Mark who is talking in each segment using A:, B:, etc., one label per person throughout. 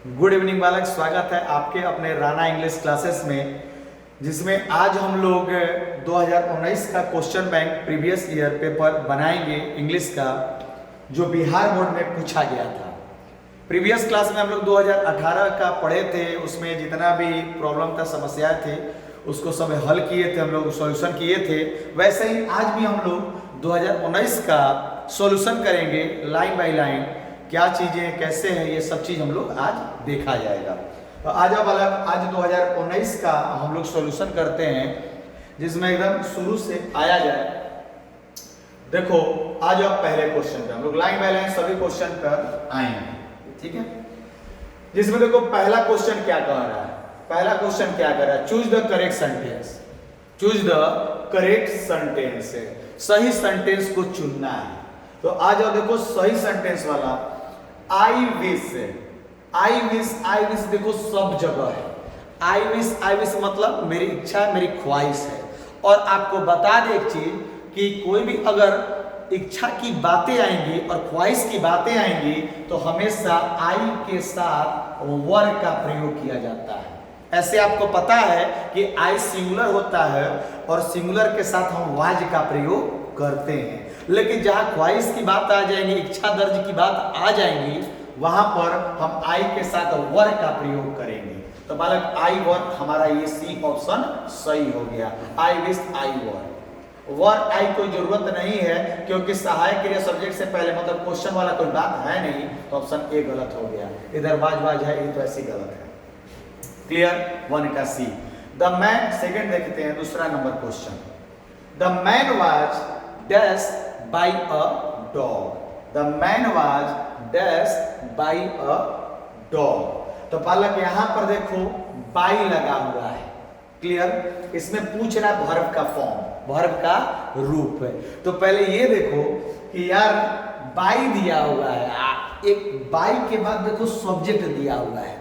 A: Good evening बालक, स्वागत है आपके अपने राणा इंग्लिश क्लासेस में, जिसमें आज हम लोग 2019 का question bank previous year paper बनाएंगे इंग्लिश का, जो बिहार बोर्ड में पूछा गया था। प्रीवियस क्लास में हम लोग 2018 का पढ़े थे, उसमें जितना भी प्रॉब्लम था, समस्याएं थे, उसको सब हल किए थे, हम लोग सॉल्यूशन किए थे। वैसे ही आज भी हम लोग 2019 का सॉल्यूशन करेंगे लाइन बाय लाइन, क्या चीज़ें कैसे हैं, ये सब चीज़ हम लोग आज देखा जाएगा। तो आज अब अलग आज 2019 का हम लोग सॉल्यूशन करते हैं, जिसमें एकदम शुरू से आया जाए। देखो आज अब पहले क्वेश्चन पे हम लोग लाइन बाय लाइन सभी क्वेश्चन पर आएंगे, ठीक है। जिसमें देखो पहला क्वेश्चन क्या कह रहा है, पहला क्वेश्चन क्या कह रहा है, choose the correct sentence. Choose the correct sentence, सही सेंटेंस को चुनना है। तो आज अब देखो सही सेंटेंस वाला I wish, I wish, I wish देखो सब जगह है। आई विश मतलब मेरी इच्छा, मेरी ख्वाहिश है। और आपको बता दें एक चीज कि कोई भी अगर इच्छा की बातें आएंगी और ख्वाहिश की बातें आएंगी तो हमेशा आई के साथ वर का प्रयोग किया जाता है। ऐसे आपको पता है कि आई सिंगुलर होता है और सिंगुलर के साथ हम वाज का प्रयोग करते हैं, लेकिन जहां ख्वाहिश की बात आ जाएगी, इच्छा दर्ज की बात आ जाएगी, वहां पर हम आई के साथ वर का प्रयोग करेंगे। तो बालक आई वर हमारा ये सी ऑप्शन सही हो गया। आई विश, आई वर आई कोई जरूरत नहीं है, क्योंकि सहायक क्रिया सब्जेक्ट से पहले मतलब क्वेश्चन वाला कोई बात है नहीं, तो ऑप्शन ए गलत हो गया। इधर बाज है, ये तो ऐसी गलत है। क्लियर, वन का सी। द मैन, सेकंड देखते हैं दूसरा number question. The man was dash by a dog. The man was dash by a dog. तो बालक यहां पर देखो बाई लगा हुआ है। क्लियर, इसमें पूछ रहा है वर्ब का फॉर्म, वर्ब का रूप है। तो पहले ये देखो कि यार बाई दिया हुआ है, एक बाई के बाद देखो सब्जेक्ट दिया हुआ है।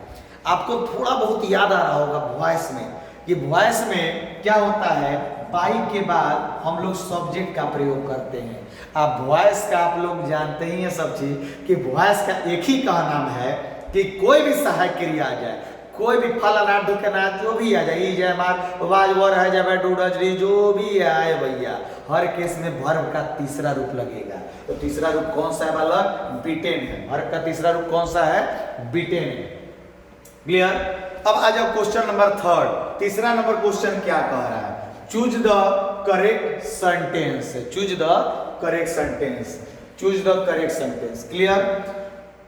A: आपको थोड़ा बहुत याद आ रहा होगा वॉइस में, कि वॉइस में क्या होता है, बाई के बाद हम लोग सब्जेक्ट का प्रयोग करते हैं। अब वॉइस का आप लोग जानते ही हैं सब चीज, कि वॉइस का एक ही का नाम है कि कोई भी सहायक क्रिया आ जाए, कोई भी फलाना ढुकना जो भी आ जाए, जय मार वाज वर है, जब डूडजरी जो भी आए भैया, हर केस में वर्ब का तीसरा रूप लगेगा। तो तीसरा रूप कौन सा है बालक, बिटेन है। वर्ब का तीसरा रूप कौन सा है, बिटेन है। क्लियर। अब आ जाओ क्वेश्चन नंबर थर्ड। तीसरा नंबर क्वेश्चन क्या कह रहा है, choose the correct sentence. Choose the correct sentence, choose the correct sentence. Clear.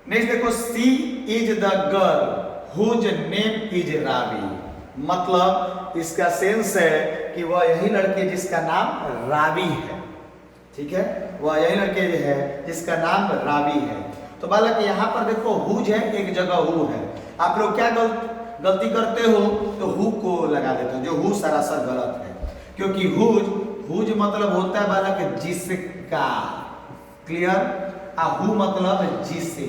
A: Next देखो, she is the girl whose name is Ravi. मतलब इसका सेंस है कि वह यही लड़की जिसका नाम रावी है, ठीक है, वह यही लड़के है जिसका नाम रावी है। तो बालक यहाँ पर देखो हुज है, एक जगह हु है। आप लोग क्या गलती करते हो, तो हु को लगा देते हो, जो हु सरासर गलत है, क्योंकि हुज मतलब होता है बालक जिसका। क्लियर। हु मतलब जिसे।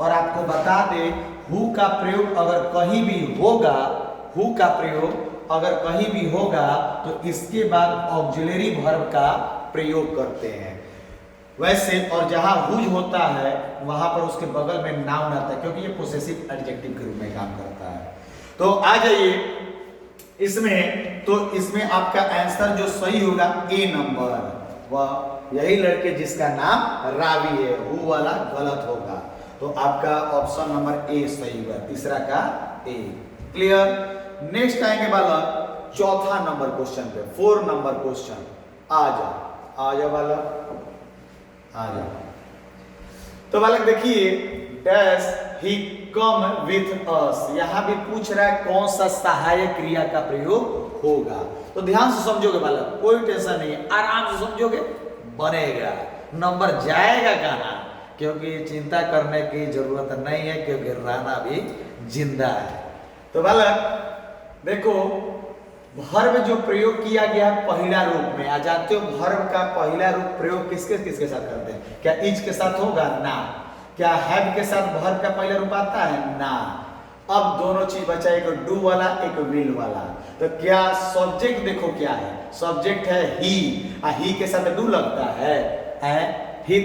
A: और आपको बता दे, हु का प्रयोग अगर कहीं भी होगा, हु का प्रयोग अगर कहीं भी होगा तो इसके बाद ऑक्सिलरी वर्ब का प्रयोग करते हैं। वैसे और जहां हुज होता है वहां पर उसके बगल में नाउन आता है, क्योंकि ये पोसेसिव एडजेक्टिव के रूप में काम करता है। तो आ जाइए इसमें, तो इसमें आपका आंसर जो सही होगा ए नंबर, वह यही लड़के जिसका नाम रावी है, हु वाला गलत होगा। तो आपका ऑप्शन नंबर ए सही हुआ, तीसरा का ए। क्लियर। नेक्स्ट आएंगे बालक चौथा नंबर क्वेश्चन पे, 4 नंबर क्वेश्चन। आ जाओ बालक, आ जाओ। तो बालक देखिए, dash he come with us. यहां भी पूछ रहा है कौन सा सहायक क्रिया का प्रयोग होगा। तो ध्यान से समझोगे बालक, कोई टेंशन नहीं है, आराम से समझोगे, बनेगा, नंबर जाएगा कहां, क्योंकि चिंता करने की जरूरत नहीं है, क्योंकि राणा भी जिंदा है। तो बालक देखो, वर्ब जो प्रयोग किया गया है पहला रूप में, आ जाते हो वर्ब का पहला रूप प्रयोग किसके किसके साथ करते हैं, क्या इज के साथ होगा, ना। क्या हैव के साथ वर्ब का पहला रूप आता है, ना। अब दोनों चीज बचा, एक डू वाला, एक विल वाला। तो क्या सब्जेक्ट देखो क्या है, सब्जेक्ट है ही, ही के साथ डू लगता है, ही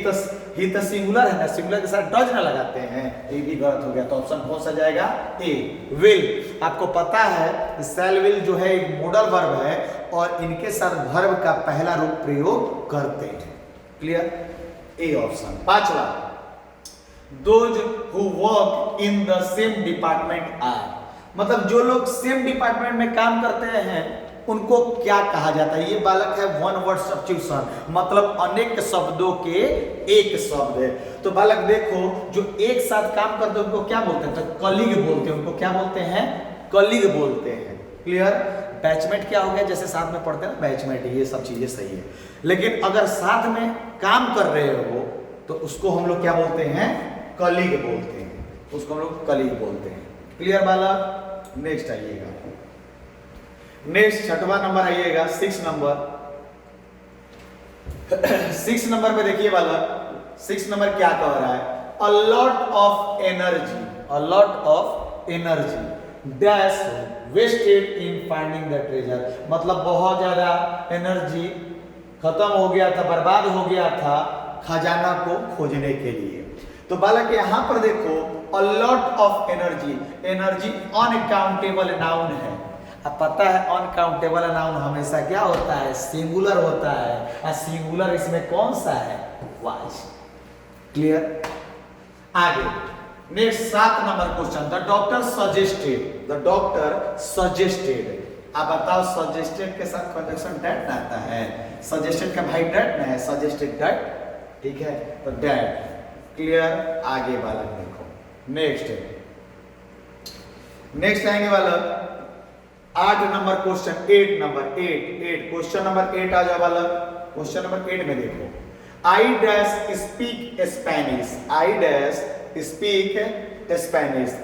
A: तो सिंगुलर है ना, सिंगुलर के साथ डज ना लगाते हैं, ये भी गलत हो गया। तो ऑप्शन कौन सा जाएगा? ए, विल। आपको पता है सेल विल जो है एक मॉडल वर्ब है और इनके साथ वर्ब का पहला रूप प्रयोग करते हैं। क्लियर? A option. पांचवा, those who work in the same department are, मतलब जो लोग सेम डिपार्टमेंट में काम करते हैं उनको क्या कहा जाता है? ये बालक है वन वर्ड सब्स्टिट्यूशन, मतलब अनेक शब्दों के एक शब्द है। तो बालक देखो, जो एक साथ काम करते हैं उनको क्या बोलते हैं? तो कलीग बोलते हैं। उनको क्या बोलते हैं? कलीग बोलते हैं। क्लियर? बैचमेट क्या हो गया? जैसे साथ में पढ़ते हैं ना बैचमेट, ये सब चीजें सही है। लेकिन अगर साथ में काम कर रहे हो तो उसको हम लोग क्या बोलते हैं? कलीग बोलते हैं। उसको हम लोग कलीग बोलते हैं। क्लियर बालक? नेक्स्ट आइएगा, नेक्स्ट छठवां नंबर आइएगा, 6 नंबर। 6 नंबर पे देखिए बालक, 6 नंबर क्या कह रहा है? A lot of energy, a lot of energy dash wasted in finding the treasure, मतलब बहुत ज्यादा एनर्जी खत्म हो गया था, बर्बाद हो गया था खजाना को खोजने के लिए। तो बालक यहां पर देखो, अ lot of energy, energy uncountable noun है। अब पता है अनकाउंटेबल नाउन हमेशा क्या होता है? सिंगुलर होता है, और सिंगुलर इसमें कौन सा है? वाज। क्लियर? आगे next 7 number question, the doctor suggested, the doctor suggested. आप बताओ सजेस्टेड के साथ कंजक्शन डैट ना आता है? सजेस्टेड का भाई डैट ना है, सजेस्टेड डैट, ठीक है? तो डैट। क्लियर? आगे बालक देखो, नेक्स्ट आएंगे बालक 8 number question, 8 number 8 question number 8 आ जाओ बालक। क्वेश्चन नंबर 8 में देखो, I dash speak Spanish, I dash speak Spanish.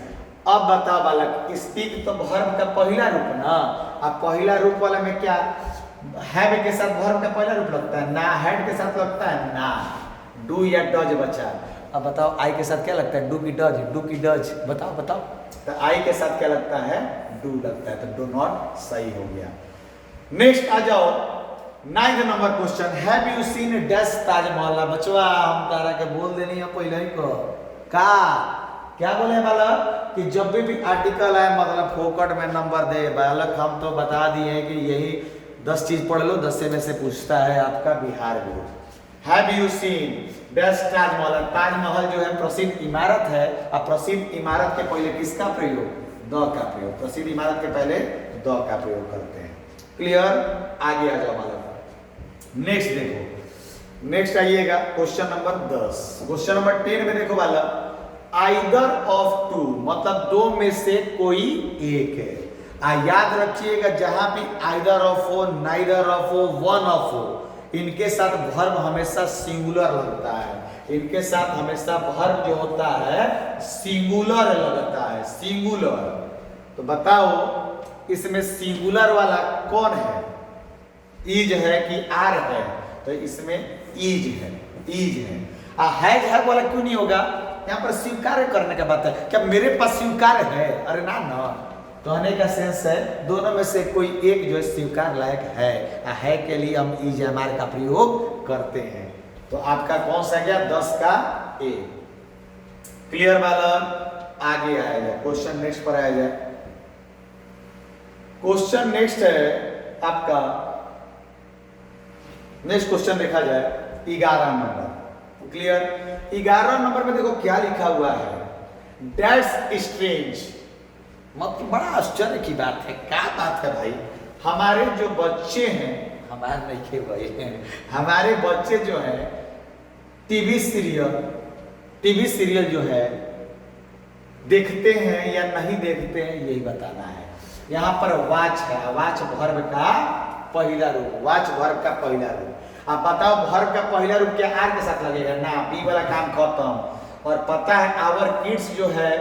A: अब बताओ बालक, स्पीक तो वर्ब का पहला रूप ना, अब पहला रूप वाला में क्या हैव के साथ वर्ब का पहला रूप लगता है ना, हैड के साथ लगता है ना, डू या डज बचा। अब बताओ आई के साथ क्या लगता है? डू की डज, डू की डज, बताओ बताओ। तो आई के साथ क्या लगता है? डू लगता है, तो डू नॉट सही हो गया। नेक्स्ट आ जाओ 9 number question, have you seen dash Taj Mahal. बचवा हम तारा के बोल देनी है पहले ही को का क्या बोले बालक कि जब भी आर्टिकल आए मतलब फोकट में नंबर दे। बालक हम तो बता दिए कि यही 10 चीज पढ़ लो, 10 में से पूछता है आपका Bihar board. Have you seen dash Taj Mahal, Taj Mahal जो है प्रसिद्ध इमारत है, और प्रसिद्ध इमारत के पहले किसका प्रयोग? द का प्रयोग। प्रसिद्ध इमारत के पहले द का प्रयोग करते हैं। क्लियर? आगे आ जाओ बालक, नेक्स्ट देखो, नेक्स्ट आइएगा क्वेश्चन नंबर 10। क्वेश्चन नंबर 10 में देखो बालक, आइदर ऑफ टू, मतलब दो में से कोई एक है। याद रखिएगा जहां भी आइदर ऑफ हो, नाइदर ऑफ हो, वन ऑफ हो, इनके साथ वर्ब हमेशा सिंगुलर लगता है। इनके साथ हमेशा वर्ब जो होता है सिंगुलर लगता है, सिंगुलर। तो बताओ इसमें सिंगुलर वाला कौन है? इज है कि आर है? तो इसमें इज है, इज है। हैज है वाला क्यों नहीं होगा? यहाँ पर स्वीकार करने का बात है, क्या मेरे पास स्वीकार है? अरे ना ना, कहने का सेंस है दोनों में से कोई एक जो है स्वीकार लायक है के लिए हम इज एमआर का प्रयोग करते हैं। तो आपका कौन सा गया? 10 का ए। क्लियर बालक? आगे आया जाए क्वेश्चन नेक्स्ट पर आया जाए। क्वेश्चन नेक्स्ट है आपका, नेक्स्ट क्वेश्चन देखा जाए 11 नंबर। क्लियर? 11 नंबर में देखो क्या लिखा हुआ है, डैट्स स्ट्रेंज, मतलब बड़ा आश्चर्य की बात है। क्या बात है भाई? हमारे जो बच्चे हैं, हमारे नहीं के भाई हैं, हमारे बच्चे जो हैं टीवी सीरियल जो है देखते हैं या नहीं देखते हैं, यही बताना है। यहाँ पर वाच है, वाच वर्ब का पहला रूप, वाच वर्ब का पहला रूप। आप बताओ वर्ब का पहला रूप क्या आर के साथ लगेगा? ना, बी वाला काम खत्म। और पता है आवर किड्स जो है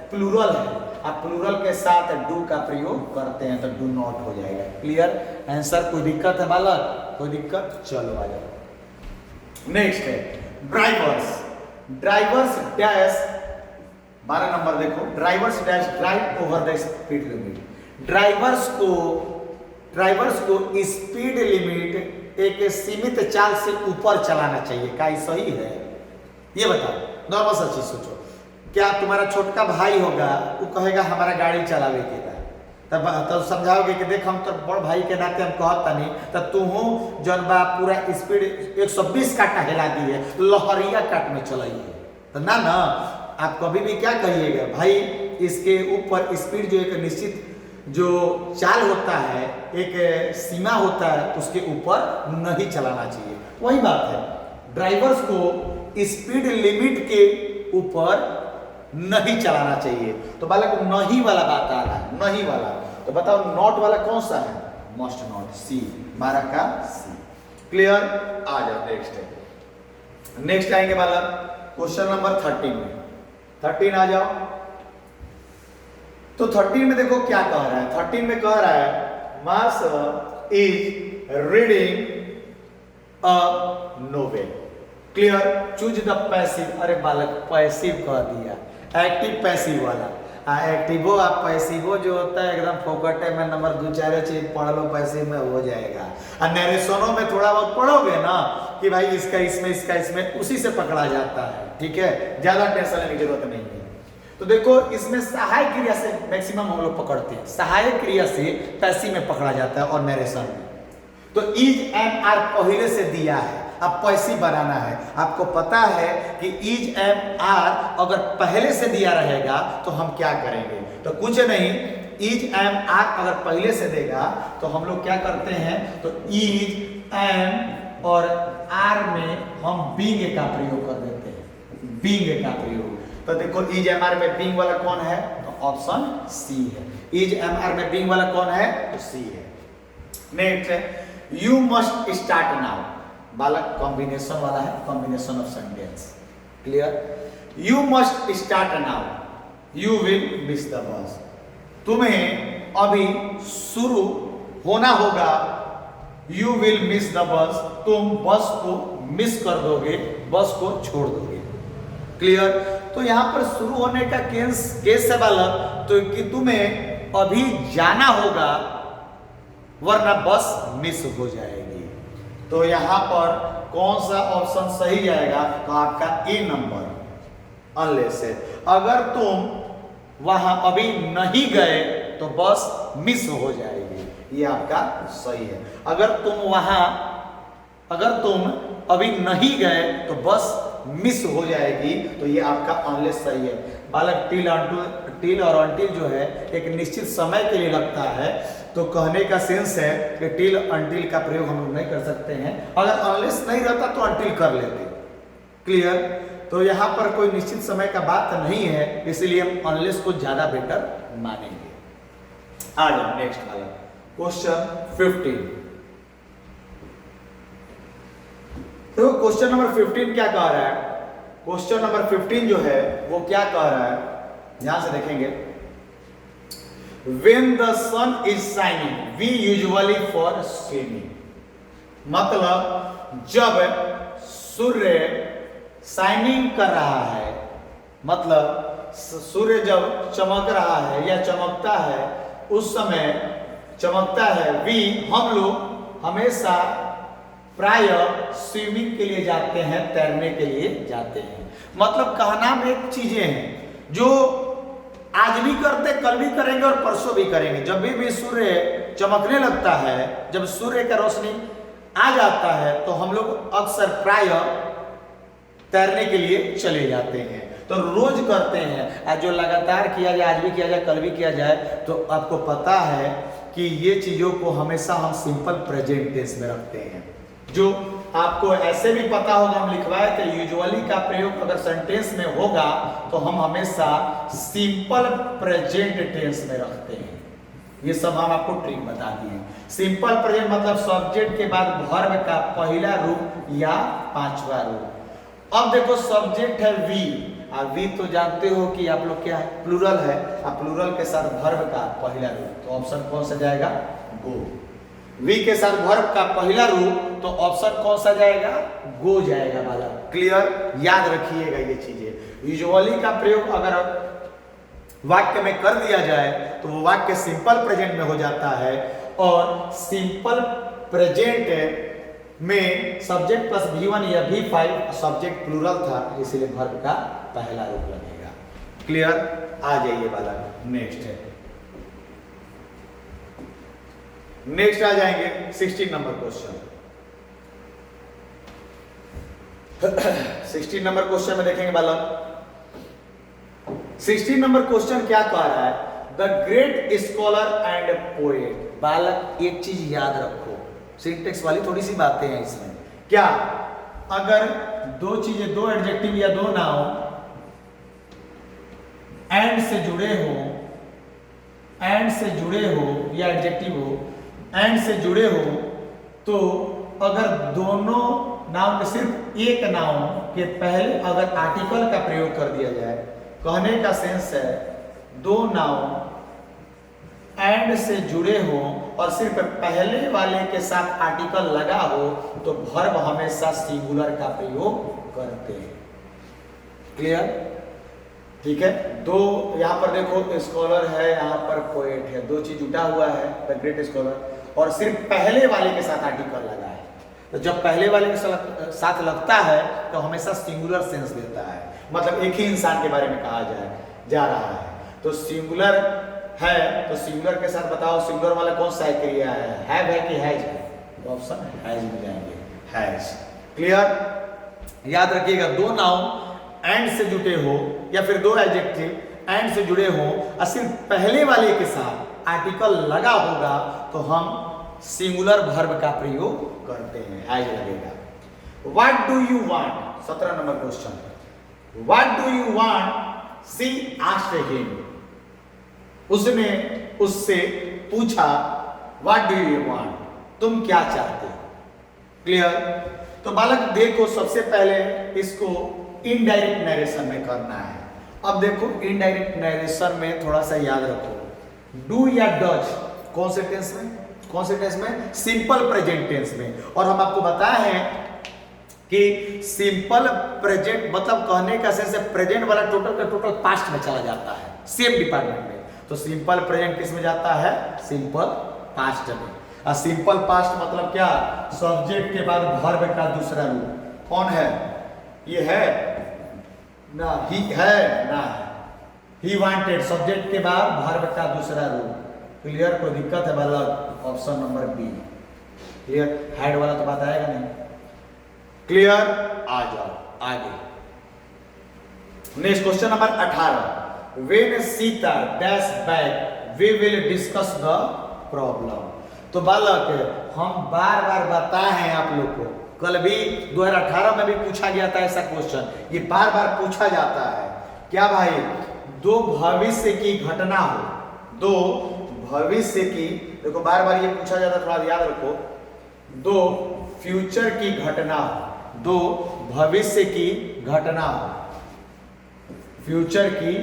A: प्लूरल है, आप प्लूरल के साथ डू का प्रयोग करते हैं तो डू नॉट हो जाएगा। क्लियर? आंसर? कोई दिक्कत है बालक? कोई दिक्कत? चलो आ जाओ। नेक्स्ट है ड्राइवर्स, ड्राइवर्स डैश 12 नंबर देखो, drivers dash drive over the speed limit. Drivers को स्पीड लिमिट एक सीमित चाल से ऊपर चलाना चाहिए। क्या ये सही है? ये बताओ, नॉर्मल सा चीज सोचो। क्या तुम्हारा छोटका भाई होगा, वो कहेगा हमारा गाड़ी चलावे के बा, तब समझाओगे कि देख हम तो बड़ भाई के नाते हम कहता नहीं, तब तू जौन बा पूरा स्पीड 120 काटा हिला दिए, लहरिया काट में चलाइए, तो ना ना, आप कभी भी क्या कहिएगा भाई, इसके ऊपर स्पीड जो एक निश्चित जो चाल होता है, एक सीमा होता है, उसके ऊपर नहीं चलाना चाहिए। वही बात है, ड्राइवर्स को स्पीड लिमिट के ऊपर नहीं चलाना चाहिए। तो बालक नहीं वाला बात आ रहा है, नहीं वाला, तो बताओ नॉट वाला कौन सा है? मस्ट नॉट, सी, हमारा का सी। क्लियर? आ जाओ नेक्स्ट आएंगे बालक क्वेश्चन नंबर 13 में। 13 आ जाओ। तो 13 में देखो क्या कह रहा है। 13 में कह रहा है Marshall is reading a novel. Clear? Choose the passive. अरे बालक पैसिव कह दिया, एक्टिव पैसिव वाला। एक्टिवो आप पैसिवो जो होता है एकदम फोकट में नंबर 2-4 चीज पढ़ लो, पैसिव में हो जाएगा। और नरेशनों में थोड़ा बहुत पढ़ोगे ना कि भाई इसका इसमें, इसका इसमें, उसी से पकड़ा जाता है। ठीक है, ज्यादा टेंशन लेने की जरूरत नहीं है। तो देखो इसमें सहायक क्रिया से मैक्सिमम हम लोग पकड़ते हैं, सहायक क्रिया से पैसिव में पकड़ा जाता है और नरेशन में। तो इज एम आर पहले से दिया है, अब पैसिव बनाना है। आपको पता है कि इज एम आर अगर पहले से दिया रहेगा तो हम क्या करेंगे? तो कुछ नहीं, इज एम आर अगर पहले से देगा तो हम लोग क्या करते हैं? तो इज एम और आर में हम बींग का प्रयोग कर देते हैं, बींग का प्रयोग। तो देखो इज एम आर में बींग वाला कौन है? तो ऑप्शन सी है। इज एम आर में बींग वाला कौन है? तो सी है। Next, you must start now. बालक कॉम्बिनेशन वाला है, combination of sentence. Clear? You must start now, you will miss the bus. तुम्हें अभी शुरू होना होगा, you will miss the bus, तुम बस को मिस कर दोगे, बस को छोड़ दोगे। क्लियर? तो यहां पर शुरू होने का केस है बालक, तो कि तुम्हें अभी जाना होगा वरना बस मिस हो जाएगी। तो यहां पर कौन सा ऑप्शन सही जाएगा? तो आपका ए नंबर, अनलेस है। अगर तुम वहां अभी नहीं गए तो बस मिस हो जाएगी, ये आपका सही है। अगर तुम अभी नहीं गए तो बस मिस हो जाएगी, तो ये आपका अनलेस सही है। बालक टिल और अनटिल जो है एक निश्चित समय के लिए लगता है, तो कहने का सेंस है कि टिल अनटिल का प्रयोग हम लोग नहीं कर सकते हैं। अगर अनलेस नहीं रहता तो अनटिल कर लेते। क्लियर? तो यहाँ पर कोई निश्चित समय का बात नहीं है, इसलिए हम अनलेस को ज्यादा बेटर मानेंगे। आ जाओ नेक्स्ट वाला क्वेश्चन 15। तो क्वेश्चन नंबर 15 क्या कह रहा है? क्वेश्चन नंबर 15 जो है वो क्या कह रहा है, ध्यान से देखेंगे। When the sun is shining, we usually for swimming। मतलब जब सूर्य शाइनिंग कर रहा है, मतलब सूर्य जब चमक रहा है या चमकता है, उस समय चमकता है, वी हम लोग हमेशा प्राय स्विमिंग के लिए जाते हैं, तैरने के लिए जाते हैं। मतलब कहना में एक चीजें हैं जो आज भी करते, कल भी करेंगे और परसों भी करेंगे। जब भी सूर्य चमकने लगता है, जब सूर्य का रोशनी आ जाता है, तो हम लोग अक्सर प्राय तैरने के लिए चले जाते हैं। तो रोज करते हैं, आज जो लगातार किया जाए, आज भी किया जाए, कल भी किया जाए, तो आपको पता है कि ये चीजों को हमेशा हम सिंपल प्रेजेंट टेंस में रखते हैं। जो आपको ऐसे भी पता होगा, हम लिखवाए थे, यूजुअली का प्रयोग अगर सेंटेंस में होगा तो हम हमेशा सिंपल प्रेजेंट टेंस में रखते हैं। ये सब हम आपको ट्रिक बता दिए। सिंपल प्रेजेंट मतलब सब्जेक्ट के बाद वर्ब का पहला रूप या पांचवा रूप। अब देखो सब्जेक्ट है वी, और वी तो जानते हो कि आप लोग क्या है, प्लूरल है। अब प्लूरल के साथ वर्ब का पहला रूप, तो ऑप्शन कौन सा जाएगा? गो। वी के साथ वर्ब का पहला रूप, तो ऑप्शन कौन सा जाएगा? गो जाएगा वाला। क्लियर? याद रखिएगा ये चीजें। यूजुअली का प्रयोग अगर वाक्य में कर दिया जाए तो वो वाक्य सिंपल प्रेजेंट में हो जाता है, और सिंपल प्रेजेंट में सब्जेक्ट प्लस V1 या V5 सब्जेक्ट प्लूरल था, इसलिए वर्ब का पहला रूप लगेगा। क्लियर? आ जाइए वाला नेक्स्ट है। नेक्स्ट आ जाएंगे 16 नंबर क्वेश्चन। 16 नंबर क्वेश्चन में देखेंगे बालक, 16 नंबर क्वेश्चन क्या कह रहा है? The great scholar and poet. बालक एक चीज याद रखो, सिंटेक्स वाली थोड़ी सी बातें हैं इसमें। क्या? अगर दो चीजें, दो एडजेक्टिव या दो नाउन एंड से जुड़े हो, एंड से जुड़े हो या एडजेक्टिव हो एंड से जुड़े हो, तो अगर दोनों नाउन में सिर्फ एक नाउन के पहले अगर आर्टिकल का प्रयोग कर दिया जाए, कहने का सेंस है दो नाउन एंड से जुड़े हो और सिर्फ पहले वाले के साथ आर्टिकल लगा हो, तो वर्ब हमेशा सिंगुलर का प्रयोग करते हैं। क्लियर? ठीक है। दो यहाँ पर देखो, स्कॉलर है, यहाँ पर पोएट है, दो चीज जुटा हुआ है, द ग्रेट स्कॉलर, और सिर्फ पहले वाले के साथ आर्टिकल लगा है। तो जब पहले वाले के साथ लगता है तो हमेशा सिंगुलर सेंस देता है, मतलब एक ही इंसान के बारे में कहा जा रहा है। तो सिंगुलर है तो सिंगुलर के साथ बताओ, सिंगुलर वाला कौन सा क्रिया है? हैव है कि हैज है? तो ऑप्शन हैज में जाएंगे, हैज। क्लियर? याद रखिएगा, दो नाउन एंड से जुटे हो या फिर दो एडजेक्टिव एंड से जुड़े हो और सिर्फ पहले वाले के साथ आर्टिकल लगा होगा, तो हम सिंगुलर वर्ब का प्रयोग करते हैं, हैज लगेगा। What do you want? 17 number question. What do you want? She asked him. उसने उससे पूछा, व्हाट डू यू वांट? तुम क्या चाहते हो? क्लियर? तो बालक देखो, सबसे पहले इसको इनडायरेक्ट नरेशन में करना है। अब देखो, इनडायरेक्ट नरेशन में थोड़ा सा याद रखो, डू या डज कौन से टेंस में? कौन से टेंस में? सिंपल प्रेजेंट टेंस में। और हम आपको बताए हैं कि सिंपल प्रेजेंट मतलब कहने का सेंस है प्रेजेंट वाला टोटल का टोटल पास्ट में चला जाता है, सेम डिपार्टमेंट में। तो सिंपल प्रेजेंट किस में जाता है? सिंपल पास्ट में। और सिंपल पास्ट मतलब क्या? सब्जेक्ट के बाद वर्ब का दूसरा रूप। कौन है? ये है ना, ही है ना, ही वांटेड, सब्जेक्ट के बाद वर्ब का दूसरा रूप। क्लियर? कोई दिक्कत है बालक? Option number B. Clear? Head वाला तो बात आएगा नहीं। क्लियर? आ जाओ आगे। Next question number 18। When Sita dash back we will discuss the problem. तो बालक, हम बार बार बताए हैं आप लोग को, कल भी 2018 में भी पूछा गया था ऐसा क्वेश्चन, ये बार बार पूछा जाता है। क्या भाई? दो भविष्य की घटना हो, दो भविष्य की, देखो बार बार ये पूछा जाता है, थोड़ा याद रखो, दो फ्यूचर की घटना हो, दो भविष्य की घटना हो, फ्यूचर की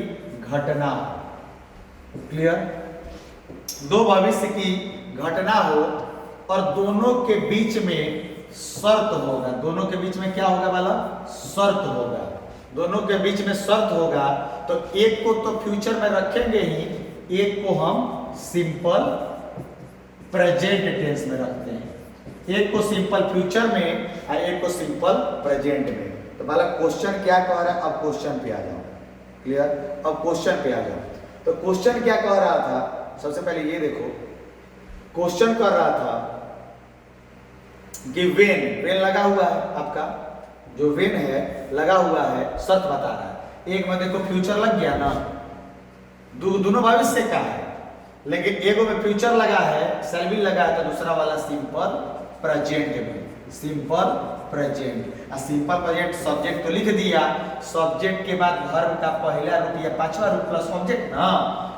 A: घटना हो। क्लियर? दो भविष्य की घटना हो और दोनों के बीच में शर्त होगा। दोनों के बीच में क्या होगा वाला? शर्त होगा। दोनों के बीच में शर्त होगा, तो एक को तो फ्यूचर में रखेंगे ही, एक को हम सिंपल प्रेजेंट टेंस में रखते हैं। एक को सिंपल फ्यूचर में और एक को सिंपल प्रेजेंट में। तो बालक क्वेश्चन क्या कह रहा है? अब क्वेश्चन पे आ जाओ। क्लियर? अब क्वेश्चन पे आ जाओ। तो क्वेश्चन क्या कह रहा था? सबसे पहले ये देखो, क्वेश्चन कर रहा था कि वेन लगा हुआ है, आपका जो वेन है लगा हुआ है, शर्त बता रहा है। एक में देखो फ्यूचर लग गया ना, दोनों भविष्य का है, लेकिन एक में फ्यूचर लगा है, शैल बी लगा है, तो दूसरा वाला सिंपल प्रेजेंट में, simple present. Simple present subject तो लिख दिया, सब्जेक्ट के बाद वर्ब का पहला रूप या पांचवा रूप प्लस ऑब्जेक्ट ना,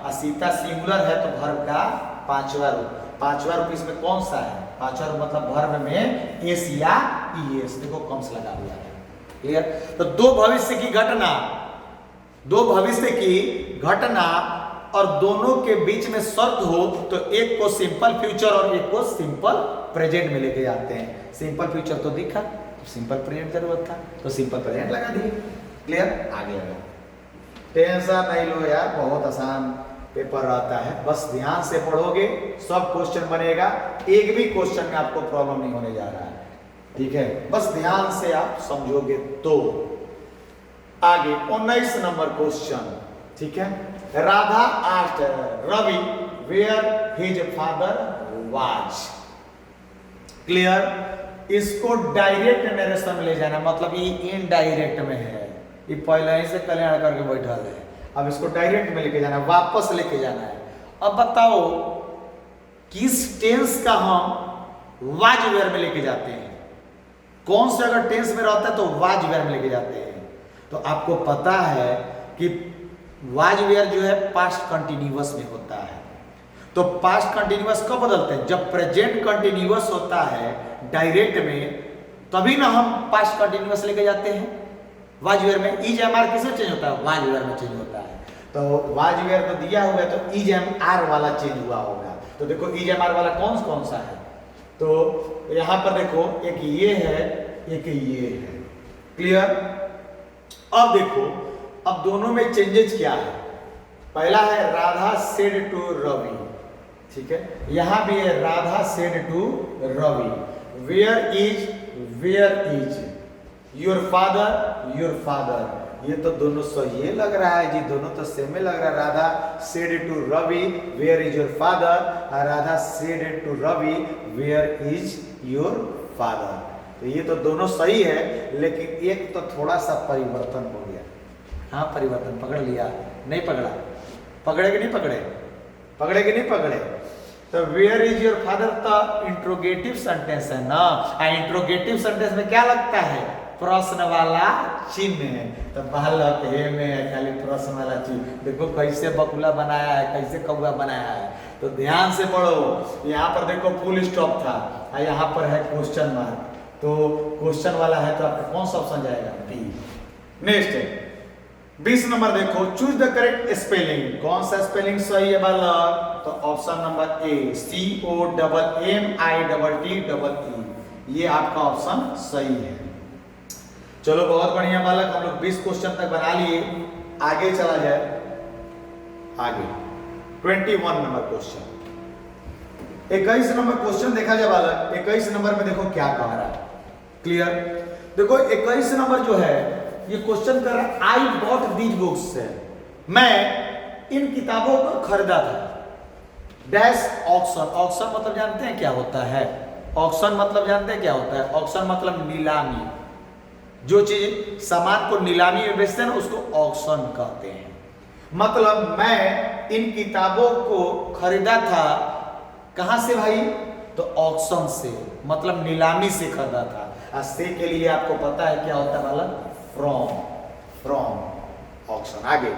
A: और सीता सिंगुलर है तो वर्ब का पांचवा रूप। पांचवा रूप इसमें कौन सा है? पांचवा रूप मतलब वर्ब में एस या ईएस, देखो कम्स लगा हुआ है। क्लियर? तो दो भविष्य की घटना, दो भविष्य की घटना और दोनों के बीच में शर्त हो, तो एक को सिंपल फ्यूचर और एक को सिंपल प्रेजेंट में लेके जाते हैं। सिंपल फ्यूचर तो दिखा, तो सिंपल प्रेजेंट जरूरत था, तो सिंपल प्रेजेंट लगा दिए। क्लियर? आगे लगा, टेंशन नहीं लो यार, बहुत आसान पेपर रहता है, बस ध्यान से पढ़ोगे सब क्वेश्चन बनेगा, एक भी क्वेश्चन में आपको प्रॉब्लम नहीं होने जा रहा है। ठीक है, बस ध्यान से आप समझोगे तो। आगे 19 नंबर क्वेश्चन, ठीक है। Radha asked Ravi where his father was. Clear. इसको डायरेक्ट नरेशन में ले जाना, मतलब ये इनडायरेक्ट में है, ये पहले ही से कल्याण करके बैठा है, अब इसको डायरेक्ट में लेके जाना है, वापस लेके जाना है। अब बताओ किस टेंस का हम वाज वेयर में लेके जाते हैं, कौन से अगर टेंस में रहता है तो वाज वेयर में लेके जाते हैं। तो आपको पता है कि वाज वेयर जो है पास्ट कंटिन्यूअस में होता है। तो पास्ट कंटिन्यूअस कब बदलते हैं, जब प्रेजेंट कंटिन्यूअस होता है डायरेक्ट में, तभी ना हम पास्ट कंटिन्यूअस लेके जाते हैं वाज वेयर में। इज एम आर किसमें चेंज होता है, वाज वेयर में चेंज होता है। तो वाज वेयर तो दिया हुआ है, तो इज एम आर वाला चेंज हुआ होगा। तो देखो इज एम आर वाला कौन सा है, तो यहां पर देखो एक ये है, एक ये है। क्लियर। अब देखो, अब दोनों में चेंजेस क्या है। पहला है राधा सेड टू रवि, ठीक है, यहां भी है Radha said to Ravi where is your father. ये तो दोनों सही लग रहा है जी, दोनों तो सेम लग रहा है। Radha said to Ravi where is your father, और Radha said to Ravi where is your father. तो ये तो दोनों सही है, लेकिन एक तो थोड़ा सा परिवर्तन हो गया। हाँ, परिवर्तन पकड़ लिया, नहीं पकड़ा, पकड़े कि नहीं पकड़े, पकड़े कि नहीं पकड़े। तो वेयर इज योर फादर तो इंट्रोगेटिव सेंटेंस है ना, इंट्रोगेटिव सेंटेंस में क्या लगता है, प्रश्न वाला चिन्ह। तो बालक हे में खाली प्रश्न वाला चिन्ह। देखो कैसे बकुला बनाया है, कैसे कौआ बनाया है, तो ध्यान से पढ़ो। यहाँ पर देखो फुल स्टॉप था, और यहाँ पर है क्वेश्चन मार्क, तो क्वेश्चन वाला है तो आपका कौन सा ऑप्शन जाएगा, बी। नेक्स्ट है 20 नंबर, देखो चूज द करेक्ट स्पेलिंग। कौन सा स्पेलिंग सही है बालक, तो ऑप्शन नंबर ए COMMITTEE, ये आपका ऑप्शन सही है। चलो बहुत बढ़िया बालक, हम लोग 20 क्वेश्चन तक बना लिए। आगे चला जाए, आगे 21 नंबर क्वेश्चन। 21 नंबर क्वेश्चन देखा जाए बालक, 21 नंबर में देखो क्या कह रहा है। क्लियर। देखो 21 नंबर जो है ये क्वेश्चन कर रहा है, आई बॉट दीज बुक्स से, मैं इन किताबों को खरीदा था। Dash auction. ऑक्शन मतलब जानते हैं क्या होता है, ऑक्शन मतलब जानते हैं क्या होता है, ऑक्शन मतलब नीलामी। जो चीज सामान को नीलामी में बेचते हैं ना, उसको ऑक्शन कहते हैं। मतलब मैं इन किताबों को खरीदा था, कहां से भाई, तो ऑक्शन से, मतलब नीलामी से खरीदा था। और से के लिए आपको पता है क्या होता है वाला, फ्रॉम ऑक्शन। आगे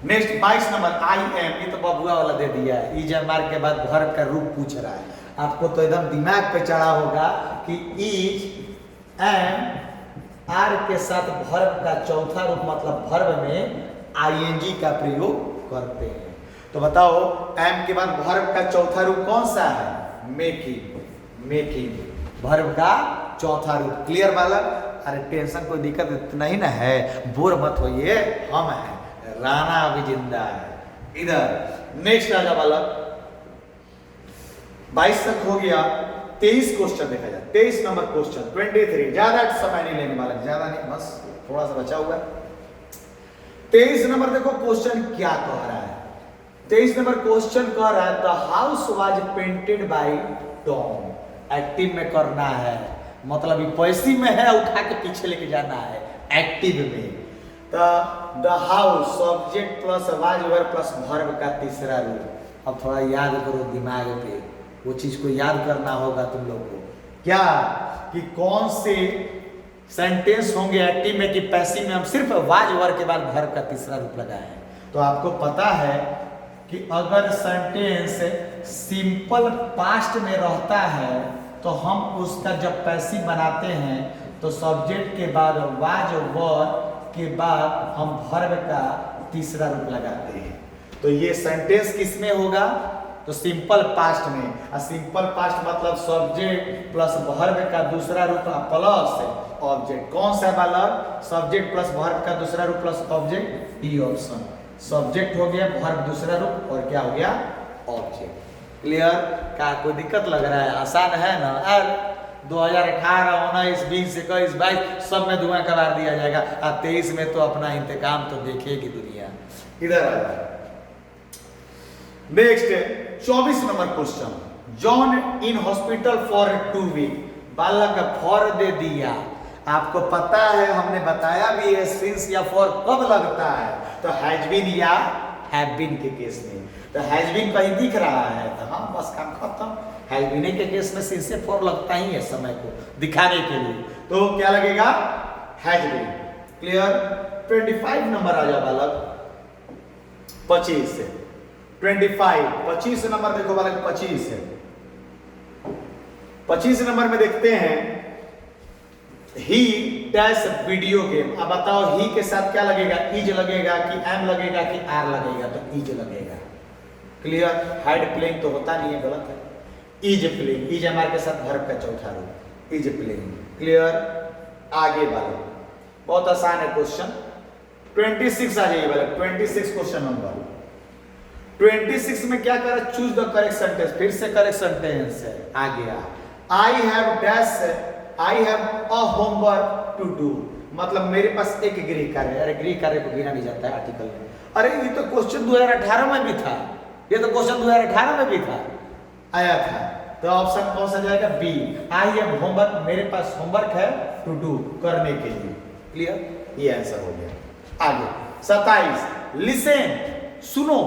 A: नेक्स्ट 22 नंबर, आई एम, ये तो बबुआ वाला दे दिया है। इज एम आर के बाद वर्ब का रूप पूछ रहा है, आपको तो एकदम दिमाग पे चढ़ा होगा कि इज एम आर के साथ वर्ब का चौथा रूप, मतलब वर्ब में आईएनजी का प्रयोग करते हैं। तो बताओ एम के बाद वर्ब का चौथा रूप कौन सा है, मेकिंग वर्ब का चौथा रूप। क्लियर बालक। अरे टेंशन कोई दिक्कत नहीं ना है, बोर मत होइए, हम हैं, राणा अभी जिंदा है। इधर नेक्स्ट आ जा बालक, 22 तक हो गया। 23 क्वेश्चन देखा जाए, 23 नंबर क्वेश्चन 23, ज्यादा समय नहीं लेने वाला, ज्यादा नहीं, बस थोड़ा सा बचा हुआ है। 23 नंबर देखो क्वेश्चन क्या कह रहा है। 23 नंबर क्वेश्चन कह रहा है, the house was painted bye Tom. Active में करना है, मतलब पैसिव में है, उठा के पीछे लेके जाना है एक्टिव में। The house subject plus was verb plus verb का तीसरा रूप। अब थोड़ा याद करो दिमाग पे, वो चीज को याद करना होगा तुम लोग को, क्या कि कौन से सेंटेंस होंगे एक्टिव में कि पैसिव में। हम सिर्फ वाज वर्ब के बाद वर्ब का तीसरा रूप लगाए हैं। तो आपको पता है कि अगर सेंटेंस सिंपल पास्ट में रहता है तो हम उसका जब पैसिव बनाते हैं तो सब्जेक्ट के बाद वाज वर्ब के बाद हम वर्ब का तीसरा रूप लगाते हैं। तो ये सेंटेंस किस में होगा, तो सिंपल पास्ट में। और सिंपल पास्ट मतलब सब्जेक्ट प्लस वर्ब का दूसरा रूप प्लस ऑब्जेक्ट। कौन सा बालक, सब्जेक्ट प्लस वर्ब का दूसरा रूप plus object, D option. Subject हो गया, वर्ब दूसरा रूप, और क्या हो गया, ऑब्जेक्ट। क्लियर। क्या कोई दिक्कत लग रहा है, आसान है ना यार। 2018, 19, 20, 21, 22 सब में धुआं करार दिया जाएगा। और 23 में तो अपना इंतकाम तो देखेगी दुनिया। इधर आ जाए। Next 24 number question, John in hospital for 2 week, बालक फॉर दे दिया। आपको पता है, हमने बताया भी है सिंस या फॉर कब लगता है, तो हैज बीन या हैव बीन के केस में। तो हैज बीन कहीं दिख रहा है तो हाँ बस काम खत्म। हैज बीन के केस में सिंस से फॉर लगता ही है समय को दिखाने के लिए, तो क्या लगेगा, हैज बीन। क्लियर। 25 नंबर आ जाओ बालक, 25 से 25 नंबर देखो बालक, 25 है। 25 नंबर में देखते हैं, ही डैश वीडियो गेम। अब बताओ ही के साथ क्या लगेगा, इज लगेगा कि एम लगेगा कि आर लगेगा, तो इज लगेगा। क्लियर। हैड प्लेइंग तो होता नहीं है, गलत है। इज प्लेइंग, इज हमारे के साथ वर्ब का चौथा रूप, इज प्लेइंग। क्लियर। आगे वाला बहुत आसान है क्वेश्चन, 26 आ जाइए वाला, 26 क्वेश्चन नंबर 26 में क्या करें, चूज द करेक्ट सेंटेंस। फिर से करेक्ट सेंटेंस है, आ गया। I have dash, I have a homework to do, मतलब मेरे पास एक गृह कार्य। अरे गृह कार्य को गिना नहीं जाता है आर्टिकल में। अरे ये तो क्वेश्चन 2018 में भी था, ये तो क्वेश्चन 2018 में भी था, आया था। तो ऑप्शन कौन सा जाएगा, बी। आई हैव होमवर्क, मेरे पास होमवर्क है, टू डू, करने के लिए। क्लियर, ये आंसर हो गया। आगे 27, लिसन, सुनो।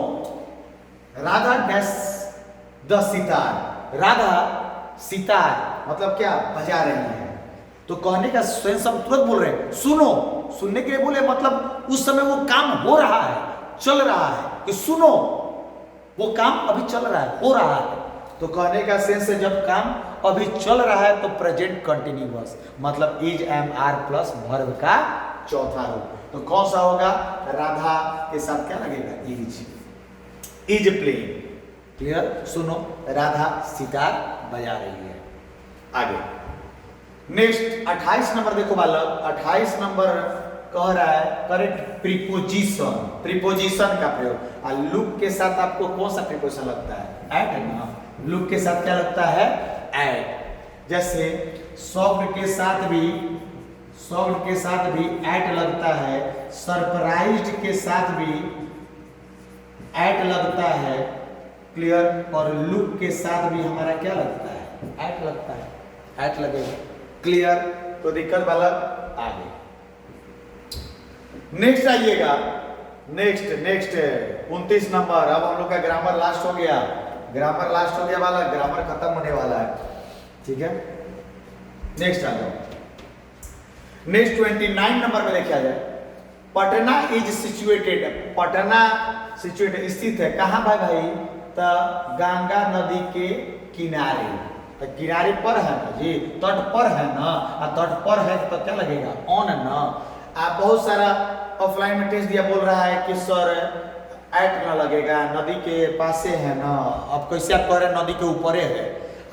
A: राधा डैश द सितार, राधा सितार मतलब क्या, बजा रही है। तो कहने का स्वयं सब तुरंत बोल रहे हैं, सुनो। सुनने के लिए बोले, मतलब उस समय वो काम हो रहा है, चल रहा है, कि सुनो, वो काम अभी चल रहा है, हो रहा है। तो कहने का सेंस है, जब काम अभी चल रहा है तो प्रेजेंट कंटिन्यूअस, मतलब is am are plus verb का चौथा रूप। तो कौन सा होगा, राधा के साथ क्या लगेगा, इज प्लेइंग। क्लियर। सुनो, राधा सितार बजा रही है। आगे नेक्स्ट 28 नंबर देखो बालक, 28 नंबर कह रहा है करेक्ट प्रीपोजिशन, प्रीपोजिशन का प्रयोग। और लुक के साथ आपको कौन सा प्रीपोजिशन लगता है, एट है ना। लुक के साथ क्या लगता है, एट। जैसे सॉफ्ट के साथ भी, सॉफ्ट के साथ भी एट लगता है, सरप्राइज्ड के साथ भी एट लगता है। क्लियर। और लुक के साथ भी हमारा क्या लगता है, एट लगता है, एट लगेगा। क्लियर। तो दिक्कत वाला। आगे नेक्स्ट आइएगा, नेक्स्ट 29 नंबर। अब हम लोग का ग्रामर लास्ट हो गया, ग्रामर लास्ट हो गया वाला, ग्रामर खत्म होने वाला है। ठीक है, नेक्स्ट आ जाओ। नेक्स्ट 29 नंबर में देखा जाए, Patna is situated, Patna situated स्थित है कहाँ भाई, तो गंगा नदी के किनारे। तो किनारे पर है ना जी, तट पर है ना, और तट पर है तो क्या लगेगा, ऑन ना। आप बहुत सारा ऑफलाइन में टेस्ट दिया, बोल रहा है कि सर एट ना लगेगा, नदी के पास है ना। अब कैसे आप कह रहे हैं नदी के ऊपर है।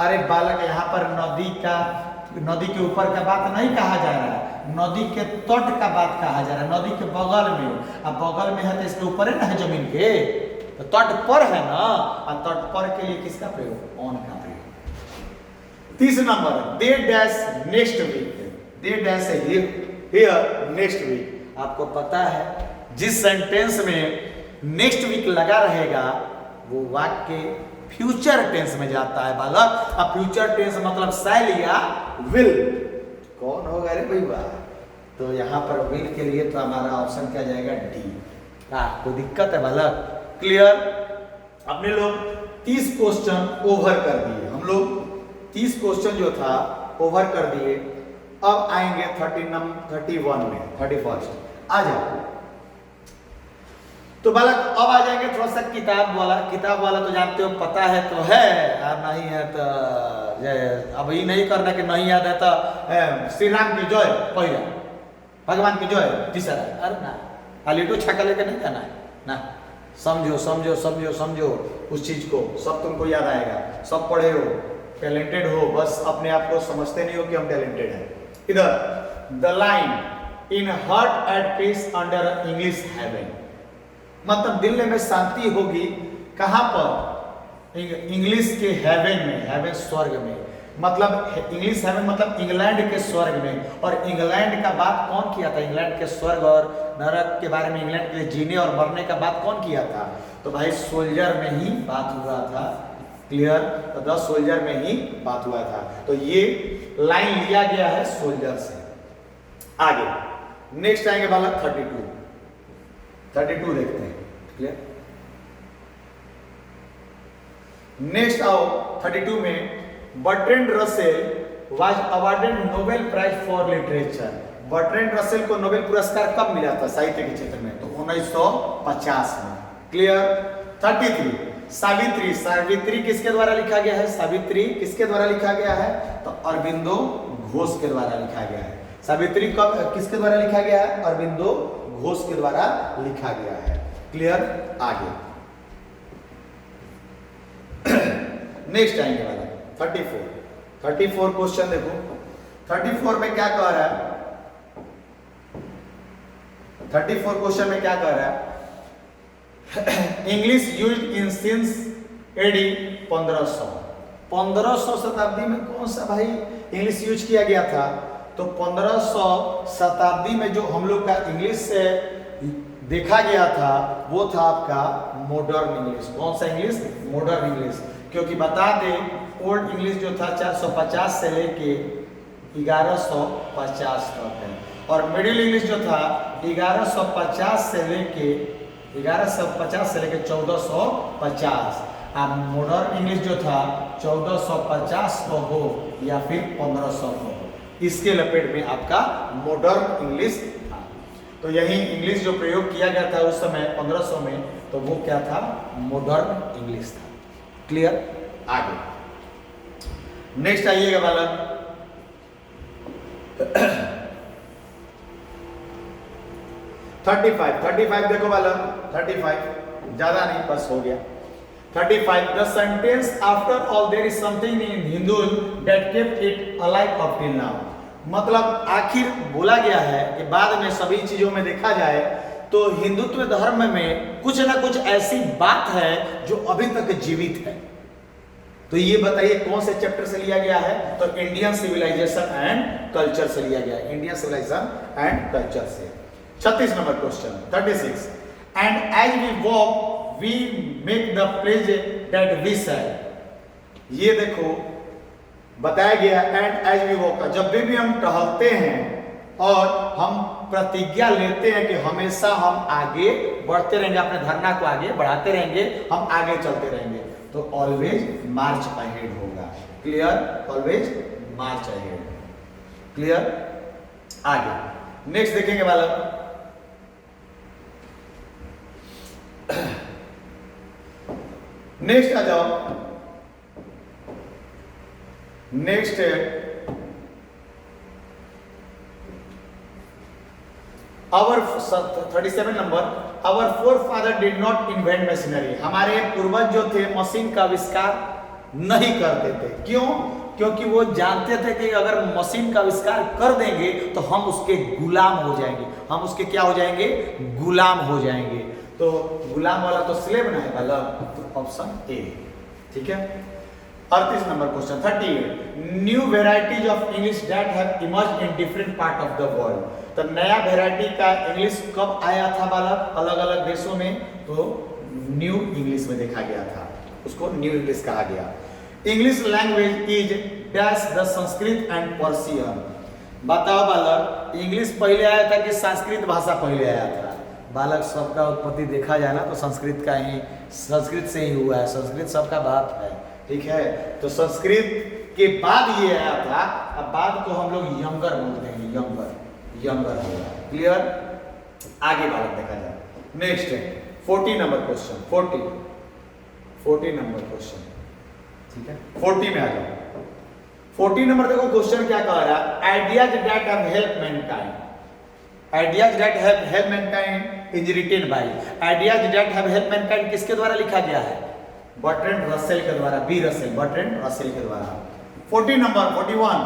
A: अरे बालक, यहाँ पर नदी का, नदी के ऊपर का बात नहीं कहा जा रहा है, नदी के तट का बात कहा जा रहा है, नदी के बगल में। अब बगल में है तो इसके ऊपर है ना, है जमीन के, तो तट पर है ना। और तट पर के लिए किसका प्रयोग, ऑन का प्रयोग। 30 number, they dash next week, they dash here next week. आपको पता है जिस सेंटेंस में नेक्स्ट वीक लगा रहेगा वो वाक्य फ्यूचर टेंस में जाता है बालक। अब फ्यूचर टेंस मतलब शैल या विल। कौन होगा रे भैया, तो यहाँ पर विल के लिए तो हमारा ऑप्शन क्या जाएगा, डी। कोई दिक्कत है बालक। क्लियर। अपने लोग 30 क्वेश्चन ओवर कर दिए, हम लोग 30 क्वेश्चन जो था ओवर कर दिए। अब आएंगे 31 में, 31 आ जाओ। तो बालक अब आ जाएंगे थोड़ा सा किताब वाला। किताब वाला तो जानते हो, पता है तो है, और नहीं है तो अब ये नहीं करना कि नहीं याद है तो श्री राम की जय पहिला, भगवान की जय तीसरा। अरे ना, लिटो छक्का लेके नहीं जाना है ना। समझो समझो समझो समझो उस चीज को, सब तुमको याद आएगा। सब पढ़े हो, टैलेंटेड हो, बस अपने आप को समझते नहीं हो कि हम टैलेंटेड हैं। इधर the line in heart at peace under English heaven, मतलब दिल में शांति होगी कहां पर, इंग्लिश के हेवन में, हेवन स्वर्ग में। मतलब इंग्लिश हेवन मतलब इंग्लैंड के स्वर्ग में। और इंग्लैंड का बात कौन किया था? इंग्लैंड के स्वर्ग और नरक के बारे में, इंग्लैंड के जीने और मरने का बात कौन किया था? तो भाई सोल्जर में ही बात हुआ था। क्लियर? तो 10 सोल्जर में ही बात हुआ था। तो ये लाइन लिया गया है सोल्जर से। आगे नेक्स्ट आएंगे बालक 32 देखते हैं। क्लियर? नेक्स्ट आओ 32 में, Bertrand Russell was awarded Nobel prize for literature. Bertrand Russell को नोबेल पुरस्कार कब मिला था साहित्य के क्षेत्र में? तो 1950 में। क्लियर? 33 सावित्री। सावित्री किसके द्वारा लिखा गया है? सावित्री किसके द्वारा लिखा गया है? तो अरविंदो घोष के द्वारा लिखा गया है। सावित्री कब किसके द्वारा लिखा गया है? अरविंदो घोष के द्वारा लिखा गया है। क्लियर? आगे नेक्स्ट आएंगे वाला 34 क्वेश्चन देखो। 34 में क्या कह रहा है? 34 क्वेश्चन में क्या कह रहा है? English used in since AD 1500 शताब्दी में कौन सा भाई इंग्लिश यूज किया गया था? तो 1500 शताब्दी में जो हम लोग का इंग्लिश से देखा गया था वो था आपका मॉडर्न इंग्लिश। कौन सा इंग्लिश? Modern English. क्योंकि बता दें ओल्ड इंग्लिश जो था 450 से लेके 1150 तक है, और मिडिल इंग्लिश जो था 1150 से लेके 1450। अब मॉडर्न इंग्लिश जो था 1450 को हो या फिर 1500 को हो, इसके लपेट में आपका मॉडर्न इंग्लिश था। तो यही इंग्लिश जो प्रयोग किया गया था उस समय 1500 में, तो वो क्या था? मॉडर्न इंग्लिश था। क्लियर? आगे नेक्स्ट आइएगा वाला 35 देखो वाला 35 ज्यादा नहीं, बस हो गया। 35 the sentence after all there is something in Hindu that kept it alive up till now. मतलब आखिर बोला गया है कि बाद में सभी चीजों में देखा जाए तो हिंदुत्व धर्म में कुछ ना कुछ ऐसी बात है जो अभी तक जीवित है। तो ये बताइए कौन से चैप्टर से लिया गया है? तो इंडियन सिविलाइजेशन एंड कल्चर से लिया गया है। इंडियन सिविलाइजेशन एंड कल्चर से। 36 number question 36 and as we walk we make the pledge that we said. ये देखो बताया गया एंड एज वी वॉक, जब भी हम टहलते हैं और हम प्रतिज्ञा लेते हैं कि हमेशा हम आगे बढ़ते रहेंगे, अपने धारणा को आगे बढ़ाते रहेंगे, हम आगे चलते रहेंगे, तो ऑलवेज मार्च अहेड होगा। Clear? Always march ahead. Clear? आगे नेक्स्ट देखेंगे वाला नेक्स्ट आ जाओ। Next our 37 number, our forefather did not invent machinery. हमारे पूर्वज जो थे मशीन का आविष्कार नहीं करते थे। क्यों? क्योंकि वो जानते थे कि अगर मशीन का आविष्कार कर देंगे तो हम उसके गुलाम हो जाएंगे। हम उसके क्या हो जाएंगे? गुलाम हो जाएंगे। तो गुलाम वाला तो स्लेव ना है वाला, तो ऑप्शन ए। ठीक है? 38 number question 38 new varieties of English that have emerged in different part of the world. तो नया वेराइटी का इंग्लिश कब आया था बालक? अलग अलग देशों में, तो न्यू इंग्लिश में देखा गया था, उसको न्यू इंग्लिश कहा गया। English language is dash the Sanskrit and Persian. बताओ बालक, इंग्लिश पहले आया था कि संस्कृत भाषा पहले आया था? बालक, सबका उत्पत्ति देखा जाए ना तो संस्कृत से ही हुआ है। संस्कृत सबका बाप है। ठीक है? तो संस्कृत के बाद ये आया था। अब बाद को हम लोग यंगर बोलते हैं, यंगर होगा। क्लियर? आगे बालक देखा जाए। नेक्स्ट है 40 नंबर क्वेश्चन 40 नंबर क्वेश्चन। ठीक है? 40 में आ जाओ। 40 नंबर देखो क्वेश्चन क्या कह रहा है? Ideas that have help mankind. Ideas that have help mankind is written by. Ideas that have help mankind किसके द्वारा लिखा गया है? बर्ट्रैंड रसेल के द्वारा, बी रसेल, बर्ट्रैंड रसेल के द्वारा। 40 number 41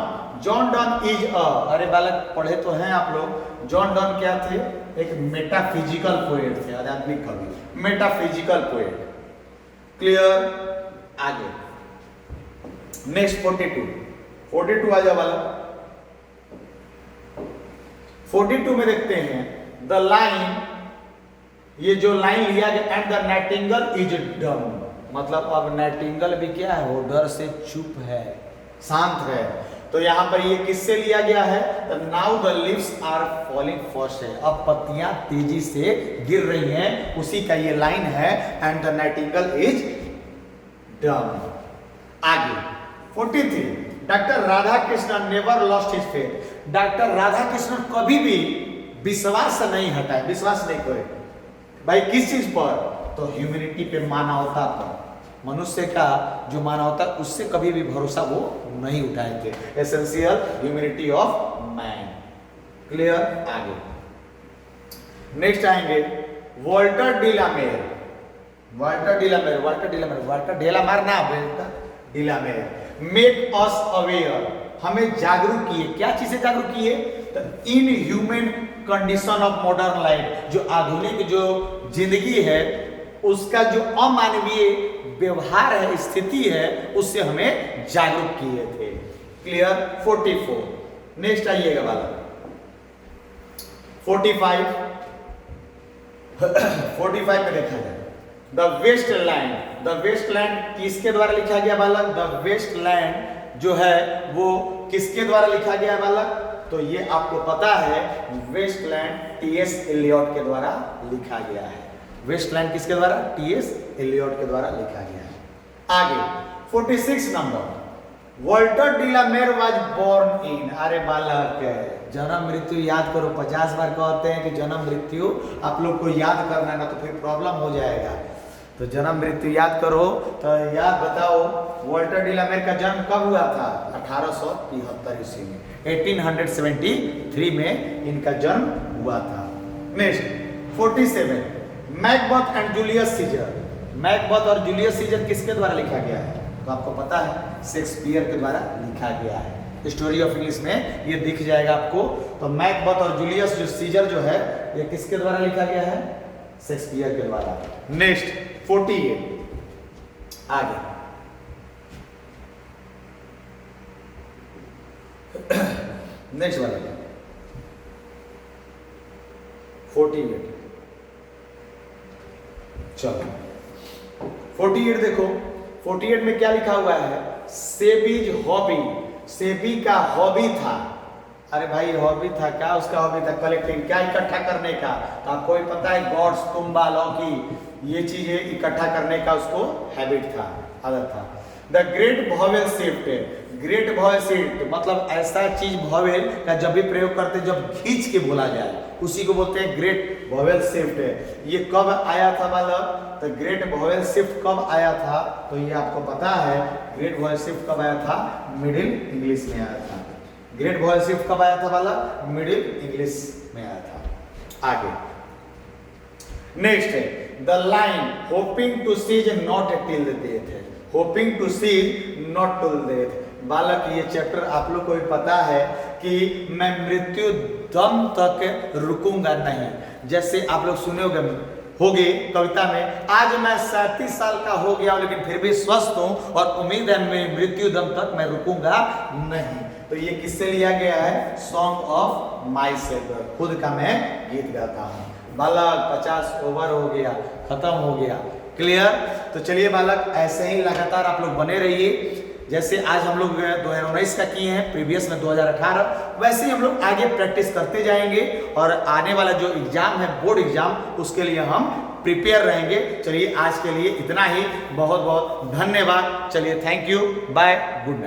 A: John Donne is a. अरे बालक पढ़े तो हैं आप लोग। जॉन डन क्या थे? एक मेटाफिजिकल पोएट थे, आध्यात्मिक कवि, मेटाफिजिकल पोएट। क्लियर? आगे नेक्स्ट 42 42 आ जाओ बालक। 42 में देखते हैं द लाइन, ये जो लाइन लिया गया and the Nightingale is dumb, मतलब अब नाइटिंगेल भी क्या है, वो डर से चुप है, शांत है। तो यहां पर ये किससे लिया गया है, now the leaves are falling fast है, अब पत्तियां तेजी से गिर रही हैं, उसी का ये लाइन है and the Nightingale is dumb. आगे 43 doctor Radha Krishnan never lost his faith, doctor Radha Krishnan कभी भी विश्वास नहीं हटाए, विश्वास नहीं खोए भाई, किस चीज पर, तो ह्यूमैनिटी पे, मानवता पर, मनुष्य का जो मानवता उससे कभी भी भरोसा वो नहीं उठाए थे। Essential humanity of man. Clear. आगे नेक्स्ट आएंगे Walter डिलामेर, Walter डिलामेर, Walter डिलामेर, Walter Delamar ना, वॉल्टर डिलामेर, मेक अस अवेयर, हमें जागरूक किए, क्या चीजें जागरूक किए, in human condition of modern life, जो आधुनिक जो जिंदगी है उसका जो अमानवीय व्यवहार है, स्थिति है, उससे हमें जागरूक किए थे। क्लियर। 44 नेक्स्ट आइएगा वाला 45 45 में देखा जाए the waste land, the waste land किसके द्वारा लिखा गया बालक, द वेस्ट लैंड जो है वो किसके द्वारा लिखा गया बालक, तो ये आपको पता है वेस्टलैंड टी.एस. एलियट के द्वारा लिखा गया है। वेस्टलैंड किसके द्वारा, टी.एस. एलियट के द्वारा लिखा गया है। आगे 46 number Walter de la Mare was born in, अरे बालक जन्म मृत्यु याद करो, 50 बार कहते हैं कि जन्म मृत्यु आप लोग को याद करना है ना, तो फिर प्रॉब्लम हो जाएगा, तो जन्म मृत्यु याद करो। तो याद बताओ वॉल्टर डिलामेर का जन्म कब हुआ था, 1873 ईस्वी में, 1873 में इनका जन्म हुआ था। Next 47 Macbeth and Julius Caesar, Macbeth और जूलियस सीजर किसके द्वारा लिखा गया है, तो आपको पता है शेक्सपियर के द्वारा लिखा गया है। स्टोरी ऑफ इंग्लिश में ये दिख जाएगा आपको। तो मैकबेथ और जूलियस जो सीजर जो है ये किसके द्वारा लिखा गया है, शेक्सपियर के द्वारा। नेक्स्ट 48 आगे नेक्स्ट वाला 48 चलो 48 देखो 48 में क्या लिखा हुआ है, सेबीज हॉबी, सेबी का हॉबी था, अरे भाई हॉबी था क्या, उसका हॉबी था कलेक्टिंग, क्या इकट्ठा करने का, तो आपको भी पता है गॉड्स तुम्बा लौकी ये चीजें इकट्ठा करने का उसको हैबिट था, आदत था। The great vowel shift, great vowel shift मतलब ऐसा चीज वॉवेल का जब भी प्रयोग करते हैं जब खींच के बोला जाए उसी को बोलते हैं ग्रेट वॉवेल शिफ्ट। ये कब आया था मतलब, तो ग्रेट वॉवेल शिफ्ट कब आया था, तो ये आपको पता है ग्रेट वॉवेल शिफ्ट कब आया था, मिडिल इंग्लिश में आया था। ग्रेट वॉवेल शिफ्ट कब आया था वाला, मिडिल इंग्लिश में आया था। आगे नेक्स्ट है the line hoping to cease not till death है, hoping to cease not till death. बालक ये चैप्टर आप लोग को भी पता है कि मैं मृत्यु दम तक रुकूंगा नहीं, जैसे आप लोग सुने होगे कविता में, आज मैं 37 साल का हो गया लेकिन फिर भी स्वस्थ हूं और उम्मीद है मैं मृत्यु दम तक मैं रुकूंगा नहीं। तो ये किससे लिया गया है, सॉन्ग ऑफ माई सेल्फ, खुद का मैं गीत गाता हूँ। बालक 50 ओवर हो गया, खत्म हो गया। क्लियर। तो चलिए बालक ऐसे ही लगातार आप लोग बने रहिए, जैसे आज हम लोग 2019 का किए हैं, प्रीवियस में 2018, वैसे ही हम लोग आगे प्रैक्टिस करते जाएंगे और आने वाला जो एग्जाम है बोर्ड एग्जाम उसके लिए हम प्रिपेयर रहेंगे। चलिए आज के लिए इतना ही, बहुत बहुत धन्यवाद। चलिए thank you, bye, good night.